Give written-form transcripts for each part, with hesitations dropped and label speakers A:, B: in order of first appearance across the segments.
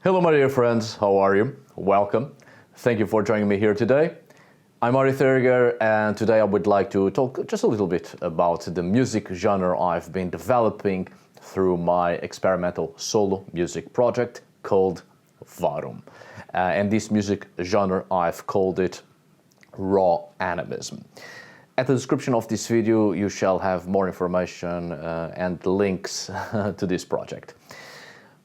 A: Hello my dear friends, how are you? Welcome. Thank you for joining me here today. I'm Arith, and today I would like to talk just a little bit about the music genre I've been developing through my experimental solo music project called Varum. And this music genre, I've called it Raw Animism. At the description of this video, you shall have more information and links to this project.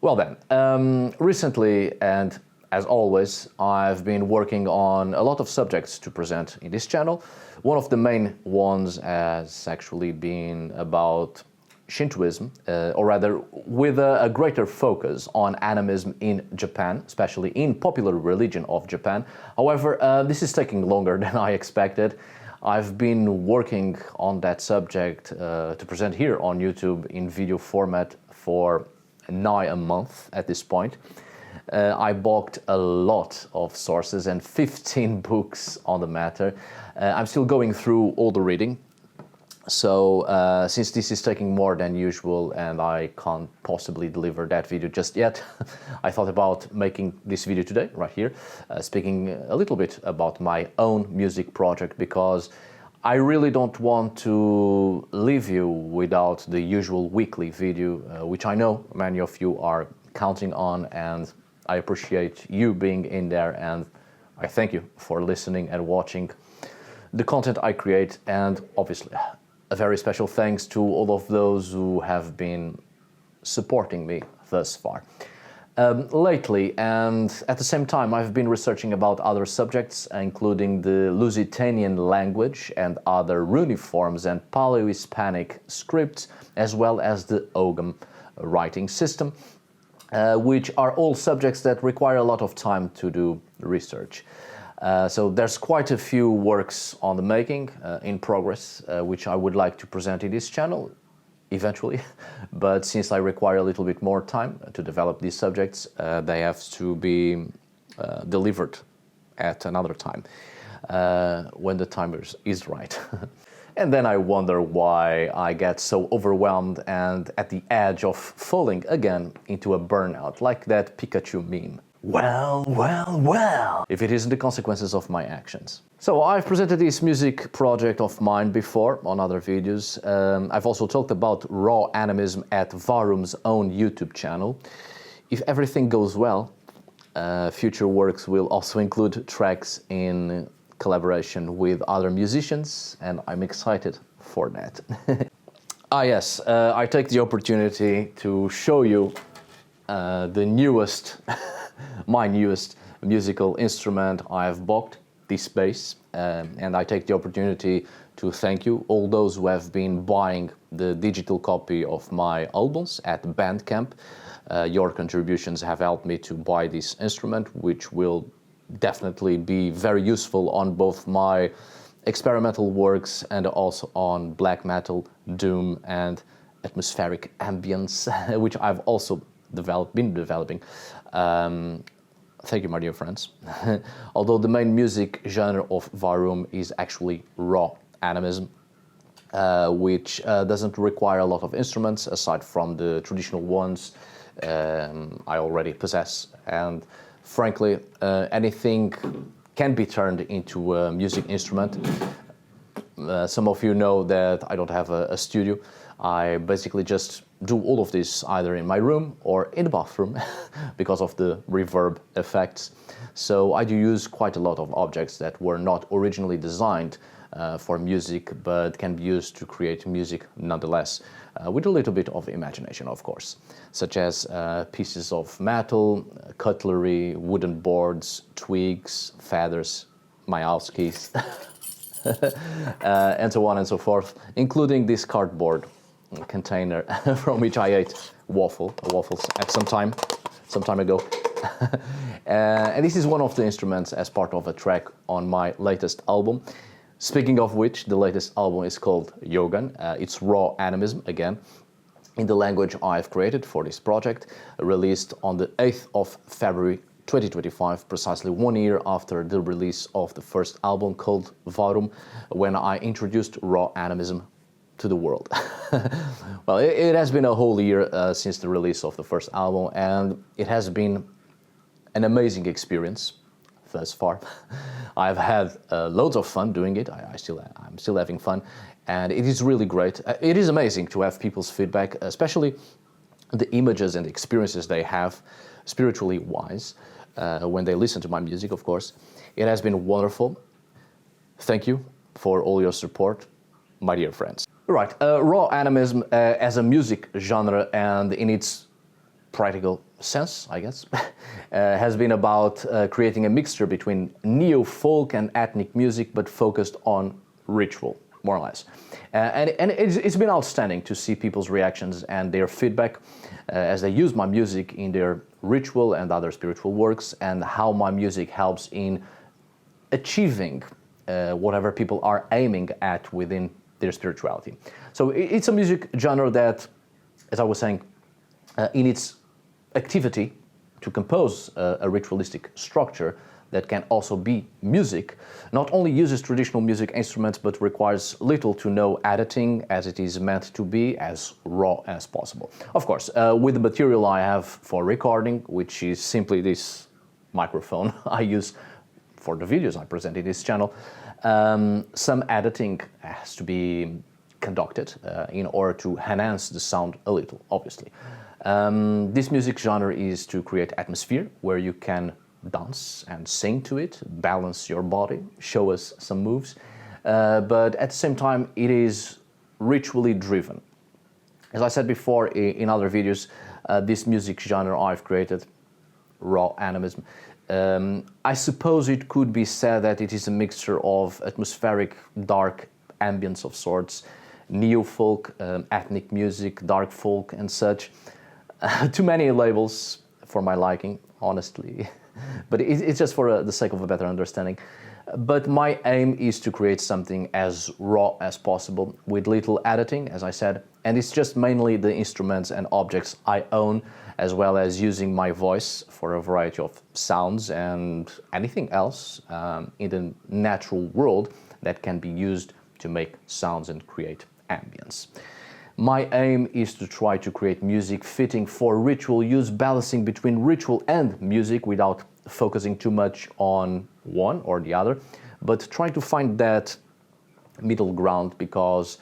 A: Well then, recently, and as always, I've been working on a lot of subjects to present in this channel. One of the main ones has actually been about Shintoism, or rather with a greater focus on animism in Japan, especially in popular religion of Japan. However, this is taking longer than I expected. I've been working on that subject to present here on YouTube in video format for nigh a month at this point. I bought a lot of sources and 15 books on the matter. I'm still going through all the reading. So since this is taking more than usual and I can't possibly deliver that video just yet, I thought about making this video today, right here, speaking a little bit about my own music project, because I really don't want to leave you without the usual weekly video, which I know many of you are counting on, and I appreciate you being in there, and I thank you for listening and watching the content I create, and obviously a very special thanks to all of those who have been supporting me thus far. Lately, and at the same time, I've been researching about other subjects, including the Lusitanian language and other runiforms and Paleo-Hispanic scripts, as well as the Ogham writing system, which are all subjects that require a lot of time to do research. So there's quite a few works on the making, in progress, which I would like to present in this channel eventually, but since I require a little bit more time to develop these subjects, they have to be delivered at another time, when the time is right. And then I wonder why I get so overwhelmed and at the edge of falling again into a burnout, like that Pikachu meme. Well, if it isn't the consequences of my actions. So I've presented this music project of mine before on other videos. I've also talked about Raw Animism at Varum's own YouTube channel. If everything goes well, future works will also include tracks in collaboration with other musicians, and I'm excited for that. Yes, I take the opportunity to show you the newest, my newest musical instrument I've bought, this bass, and I take the opportunity to thank you, all those who have been buying the digital copy of my albums at Bandcamp. Your contributions have helped me to buy this instrument, which will definitely be very useful on both my experimental works and also on black metal, doom, and atmospheric ambience, which I've also been developing. Thank you, my dear friends. Although the main music genre of Varum is actually Raw Animism, which doesn't require a lot of instruments aside from the traditional ones I already possess. And frankly, anything can be turned into a music instrument. Some of you know that I don't have a studio. I basically just do all of this either in my room or in the bathroom because of the reverb effects. So I do use quite a lot of objects that were not originally designed for music, but can be used to create music nonetheless, with a little bit of imagination, of course, such as pieces of metal, cutlery, wooden boards, twigs, feathers, my house keys, and so on and so forth, including this cardboard container from which I ate waffles at some time ago. And this is one of the instruments as part of a track on my latest album. Speaking of which, the latest album is called Yogan. It's Raw Animism again, in the language I've created for this project, released on the 8th of February 2025, precisely 1 year after the release of the first album called Varum, when I introduced Raw Animism to the world. Well, it has been a whole year since the release of the first album, and it has been an amazing experience thus far. I've had loads of fun doing it. I'm still having fun, and it is really great. It is amazing to have people's feedback, especially the images and experiences they have, spiritually wise, when they listen to my music, of course. It has been wonderful. Thank you for all your support, my dear friends. Right, Raw Animism as a music genre and in its practical sense, I guess, has been about creating a mixture between neo-folk and ethnic music, but focused on ritual, more or less. And it's been outstanding to see people's reactions and their feedback as they use my music in their ritual and other spiritual works, and how my music helps in achieving whatever people are aiming at within their spirituality. So it's a music genre that, as I was saying, in its activity to compose a ritualistic structure that can also be music, not only uses traditional music instruments but requires little to no editing, as it is meant to be as raw as possible. Of course, with the material I have for recording, which is simply this microphone I use for the videos I present in this channel, some editing has to be conducted in order to enhance the sound a little, obviously. This music genre is to create atmosphere where you can dance and sing to it, balance your body, show us some moves, but at the same time it is ritually driven. As I said before in other videos, this music genre I've created, Raw Animism, I suppose it could be said that it is a mixture of atmospheric, dark ambience of sorts, neo-folk, ethnic music, dark folk and such. Too many labels for my liking, honestly, but it's just for the sake of a better understanding. But my aim is to create something as raw as possible with little editing, as I said, and it's just mainly the instruments and objects I own, as well as using my voice for a variety of sounds and anything else in the natural world that can be used to make sounds and create ambience. My aim is to try to create music fitting for ritual use, balancing between ritual and music without focusing too much on one or the other, but trying to find that middle ground, because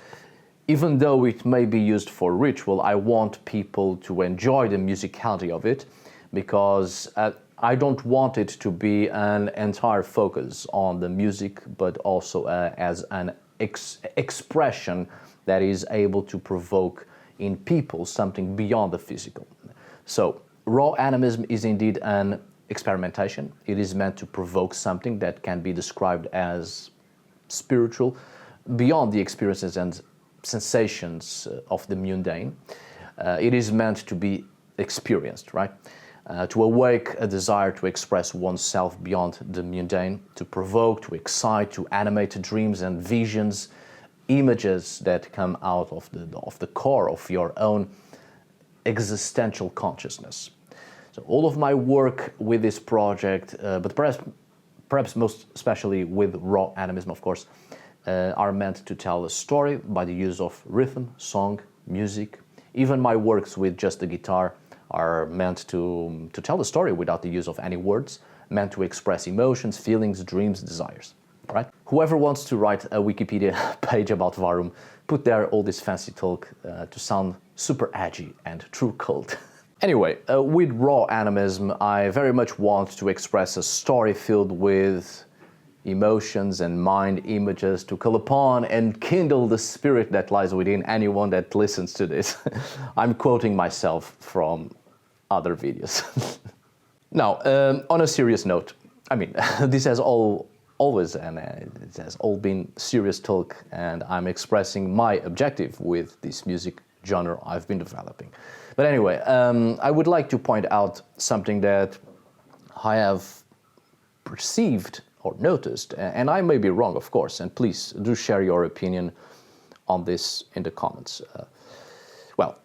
A: even though it may be used for ritual, I want people to enjoy the musicality of it, because I don't want it to be an entire focus on the music, but also as an expression that is able to provoke in people something beyond the physical. So, Raw Animism is indeed an experimentation. It is meant to provoke something that can be described as spiritual, beyond the experiences and sensations of the mundane. It is meant to be experienced, right? To awake a desire to express oneself beyond the mundane, to provoke, to excite, to animate dreams and visions, images that come out of the core of your own existential consciousness. So all of my work with this project, but perhaps most especially with Raw Animism, of course, are meant to tell a story by the use of rhythm, song, music. Even my works with just the guitar are meant to tell the story without the use of any words, meant to express emotions, feelings, dreams, desires. Right? Whoever wants to write a Wikipedia page about Varum, put there all this fancy talk to sound super edgy and true cult. Anyway, with Raw Animism, I very much want to express a story filled with emotions and mind images to call upon and kindle the spirit that lies within anyone that listens to this. I'm quoting myself from other videos. Now, on a serious note, I mean, this has always and it has all been serious talk, and I'm expressing my objective with this music genre I've been developing. But anyway, I would like to point out something that I have perceived or noticed, and I may be wrong, of course, and please do share your opinion on this in the comments. Well,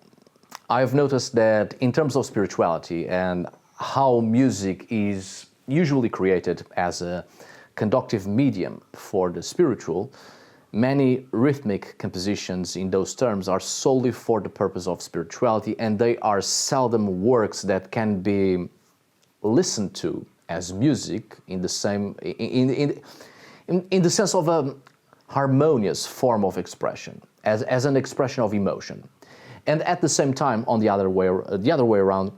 A: I've noticed that in terms of spirituality and how music is usually created as a conductive medium for the spiritual, many rhythmic compositions in those terms are solely for the purpose of spirituality, and they are seldom works that can be listened to as music in the same in the sense of a harmonious form of expression, as an expression of emotion. And at the same time, on the other way around,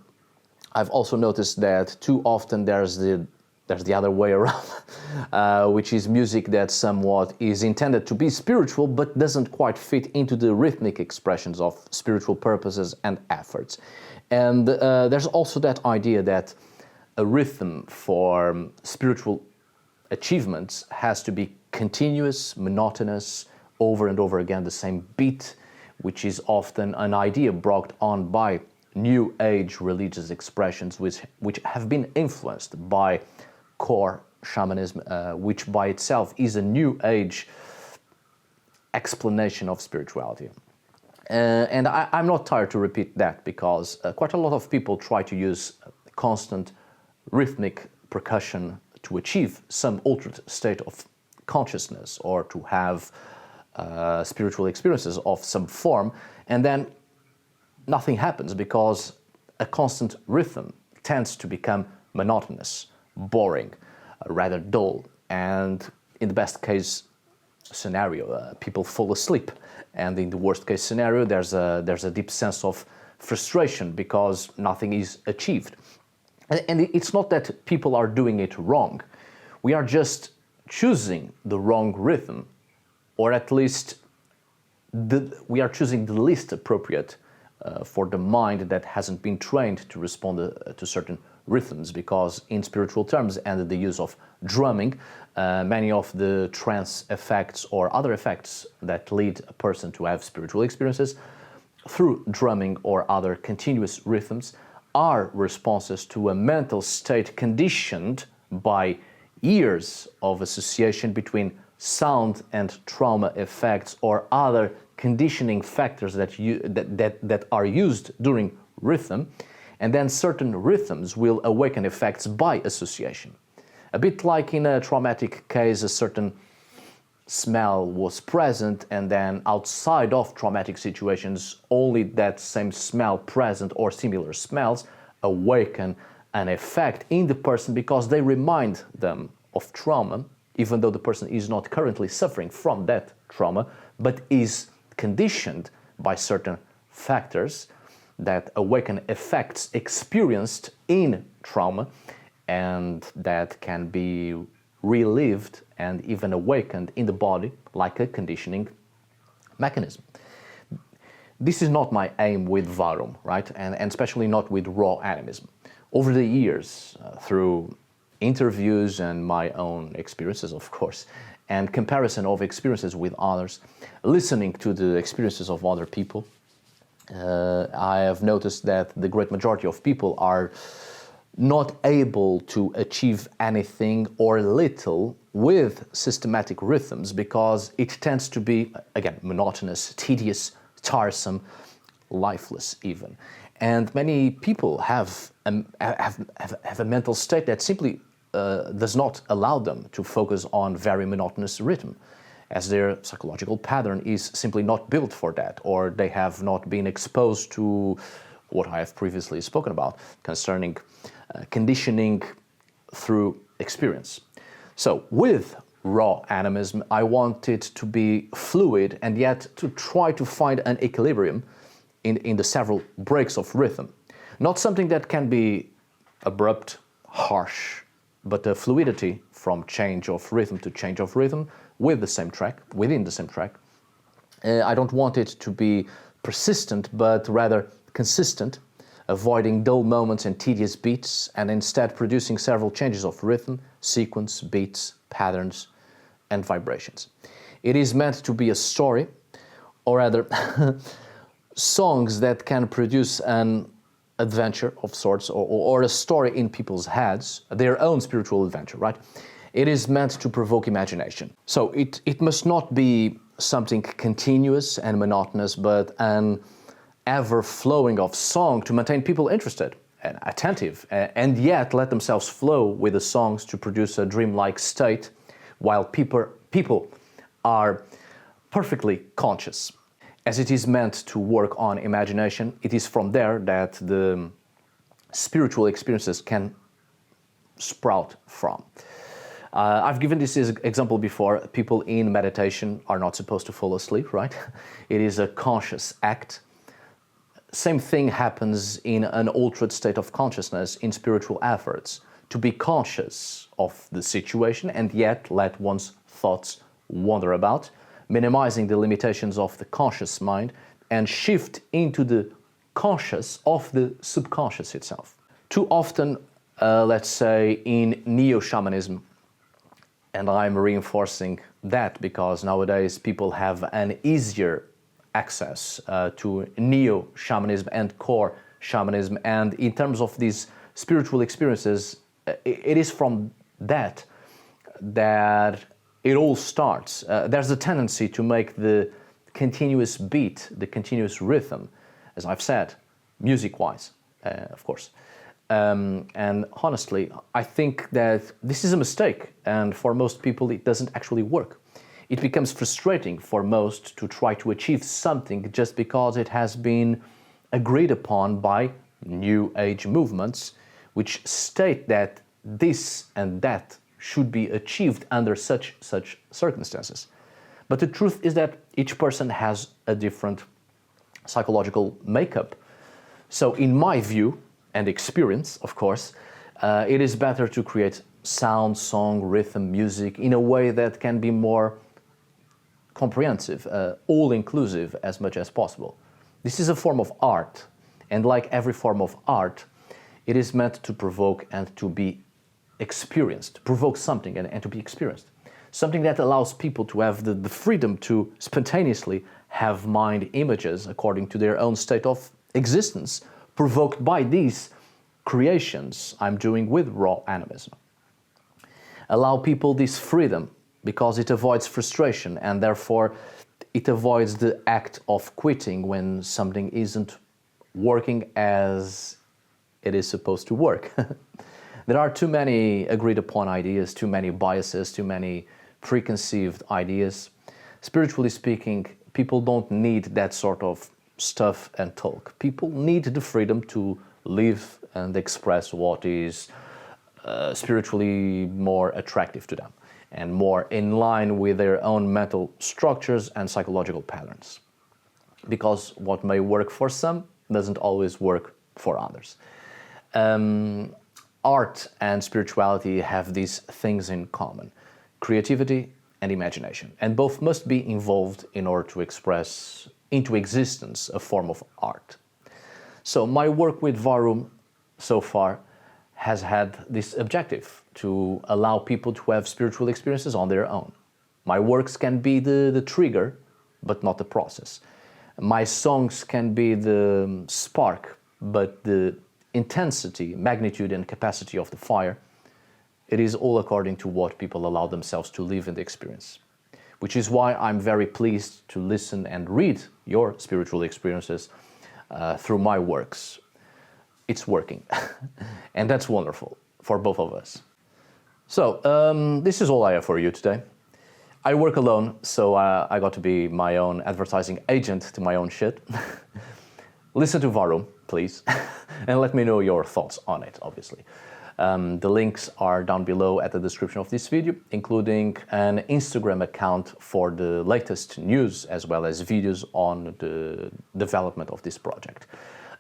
A: I've also noticed that too often there's the other way around, which is music that somewhat is intended to be spiritual but doesn't quite fit into the rhythmic expressions of spiritual purposes and efforts. And there's also that idea that a rhythm for spiritual achievements has to be continuous, monotonous, over and over again, the same beat, which is often an idea brought on by New Age religious expressions which have been influenced by core shamanism, which by itself is a New Age explanation of spirituality. And I'm not tired to repeat that, because quite a lot of people try to use constant rhythmic percussion to achieve some altered state of consciousness or to have spiritual experiences of some form, and then nothing happens because a constant rhythm tends to become monotonous, boring, rather dull, and in the best case scenario, people fall asleep, and in the worst case scenario, there's a deep sense of frustration because nothing is achieved. And it's not that people are doing it wrong. We are just choosing the wrong rhythm, or at least we are choosing the least appropriate for the mind that hasn't been trained to respond to certain rhythms, because in spiritual terms and the use of drumming, many of the trance effects or other effects that lead a person to have spiritual experiences through drumming or other continuous rhythms are responses to a mental state conditioned by years of association between sound and trauma effects or other conditioning factors that are used during rhythm, and then certain rhythms will awaken effects by association. A bit like in a traumatic case, a certain smell was present, and then outside of traumatic situations, only that same smell present or similar smells awaken an effect in the person because they remind them of trauma, even though the person is not currently suffering from that trauma, but is conditioned by certain factors that awaken effects experienced in trauma and that can be relived and even awakened in the body like a conditioning mechanism. This is not my aim with Varum, right? And especially not with Raw Animism. Over the years, through interviews and my own experiences, of course, and comparison of experiences with others, listening to the experiences of other people, I have noticed that the great majority of people are not able to achieve anything or little with systematic rhythms because it tends to be, again, monotonous, tedious, tiresome, lifeless even. And many people have a mental state that simply does not allow them to focus on very monotonous rhythm, as their psychological pattern is simply not built for that, or they have not been exposed to what I have previously spoken about concerning conditioning through experience. So with Raw Animism, I want it to be fluid and yet to try to find an equilibrium in the several breaks of rhythm. Not something that can be abrupt, harsh, but a fluidity from change of rhythm to change of rhythm with the same track, within the same track. I don't want it to be persistent, but rather consistent, avoiding dull moments and tedious beats, and instead producing several changes of rhythm, sequence, beats, patterns, and vibrations. It is meant to be a story, or rather, songs that can produce an adventure of sorts, or a story in people's heads, their own spiritual adventure, right? It is meant to provoke imagination. So it must not be something continuous and monotonous, but an ever-flowing of song to maintain people interested and attentive, and yet let themselves flow with the songs to produce a dreamlike state while people are perfectly conscious. As it is meant to work on imagination, it is from there that the spiritual experiences can sprout from. I've given this example before. People in meditation are not supposed to fall asleep, right? It is a conscious act. Same thing happens in an altered state of consciousness in spiritual efforts, to be conscious of the situation and yet let one's thoughts wander about, minimizing the limitations of the conscious mind and shift into the conscious of the subconscious itself. Too often, let's say in neo-shamanism, and I'm reinforcing that because nowadays people have an easier access to neo-shamanism and core shamanism, and in terms of these spiritual experiences, it is from that it all starts. There's a tendency to make the continuous beat, the continuous rhythm, as I've said, music-wise, of course. And honestly, I think that this is a mistake, and for most people it doesn't actually work. It becomes frustrating for most to try to achieve something just because it has been agreed upon by New Age movements, which state that this and that should be achieved under such circumstances. But the truth is that each person has a different psychological makeup. So in my view and experience, of course, it is better to create sound, song, rhythm, music in a way that can be more comprehensive, all-inclusive as much as possible. This is a form of art, and like every form of art, it is meant to provoke and to be experienced, to provoke something and to be experienced. Something that allows people to have the freedom to spontaneously have mind images according to their own state of existence, provoked by these creations I'm doing with Raw Animism. Allow people this freedom because it avoids frustration and therefore it avoids the act of quitting when something isn't working as it is supposed to work. There are too many agreed upon ideas, too many biases, too many preconceived ideas. Spiritually speaking, people don't need that sort of stuff and talk. People need the freedom to live and express what is spiritually more attractive to them and more in line with their own mental structures and psychological patterns. Because what may work for some doesn't always work for others. Art and spirituality have these things in common: creativity and imagination, and both must be involved in order to express into existence a form of art. So my work with Varum so far has had this objective, to allow people to have spiritual experiences on their own. My works can be the trigger, but not the process. My songs can be the spark, but the intensity, magnitude and capacity of the fire, it is all according to what people allow themselves to live in the experience. Which is why I'm very pleased to listen and read your spiritual experiences through my works. It's working. And that's wonderful for both of us. So, this is all I have for you today. I work alone, so I got to be my own advertising agent to my own shit. Listen to Varum, please, and let me know your thoughts on it, obviously. The links are down below at the description of this video, including an Instagram account for the latest news as well as videos on the development of this project.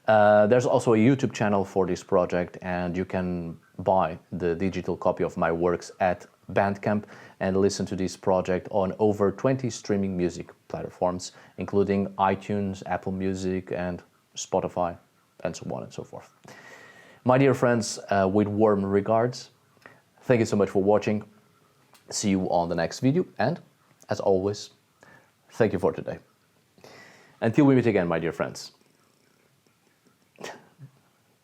A: There's also a YouTube channel for this project, and you can buy the digital copy of my works at Bandcamp and listen to this project on over 20 streaming music platforms, including iTunes, Apple Music, and Spotify, and so on and so forth. My dear friends, with warm regards, thank you so much for watching. See you on the next video, and as always, thank you for today. Until we meet again, my dear friends.